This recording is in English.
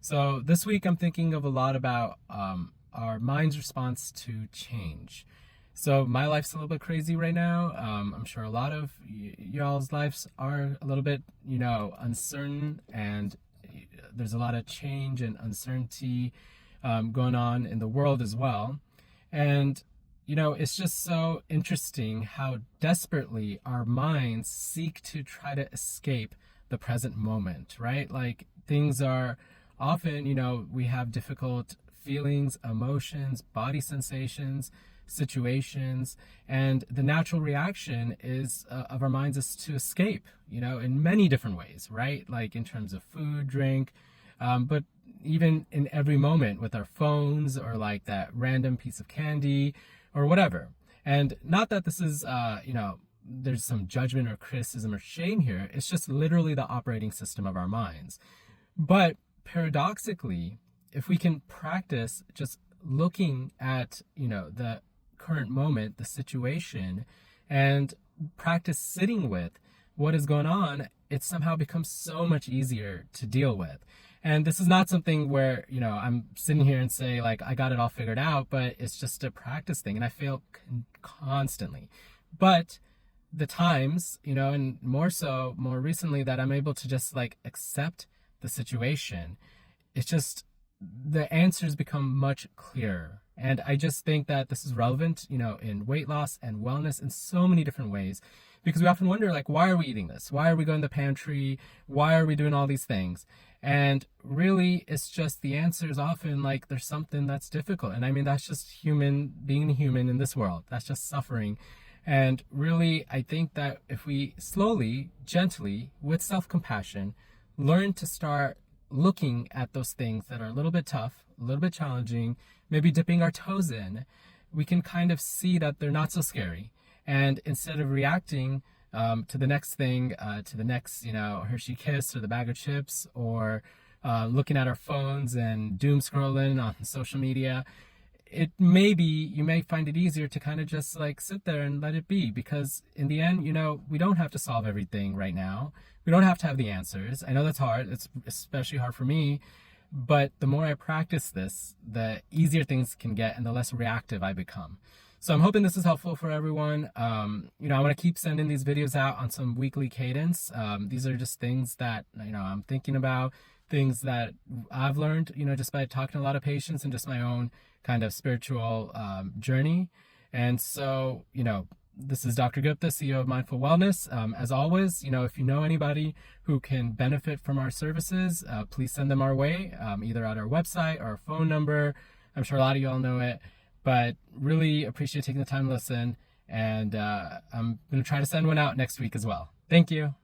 So this week I'm thinking of a lot about our mind's response to change. So my life's a little bit crazy right now. I'm sure a lot of y'all's lives are a little bit, uncertain, and there's a lot of change and uncertainty going on in the world as well. And it's just so interesting how desperately our minds seek to try to escape the present moment, right? Like things are often, we have difficult feelings, emotions, body sensations, situations, and the natural reaction is of our minds is to escape, in many different ways, right? Like in terms of food, drink, but even in every moment with our phones or like that random piece of candy or whatever. And not that this is, there's some judgment or criticism or shame here. It's just literally the operating system of our minds. But paradoxically, if we can practice just looking at, the current moment, the situation, and practice sitting with what is going on, it somehow becomes so much easier to deal with. And this is not something where, I'm sitting here and say like, I got it all figured out, but it's just a practice thing. And I fail constantly. But the times, and more recently that I'm able to just like accept the situation, it's just the answers become much clearer. And I just think that this is relevant, in weight loss and wellness in so many different ways, because we often wonder, like, why are we eating this? Why are we going to the pantry? Why are we doing all these things? And really, it's just the answer is often like there's something that's difficult. And I mean, that's just being human in this world. That's just suffering. And really, I think that if we slowly, gently, with self-compassion, learn to start looking at those things that are a little bit tough, a little bit challenging, maybe dipping our toes in, we can kind of see that they're not so scary. And instead of reacting to the next thing, to the next, Hershey Kiss or the bag of chips, or looking at our phones and doom scrolling on social media, you may find it easier to kind of just like sit there and let it be, because in the end, we don't have to solve everything right now. We don't have to have the answers. I know that's hard. It's especially hard for me, but the more I practice this, the easier things can get and the less reactive I become. So I'm hoping this is helpful for everyone. I want to keep sending these videos out on some weekly cadence. These are just things that, I'm thinking about, things that I've learned, just by talking to a lot of patients and just my own kind of spiritual journey. And so, this is Dr. Gupta, CEO of Mindful Wellness. As always, if you know anybody who can benefit from our services, please send them our way, either at our website or our phone number. I'm sure a lot of you all know it, but really appreciate taking the time to listen. And I'm going to try to send one out next week as well. Thank you.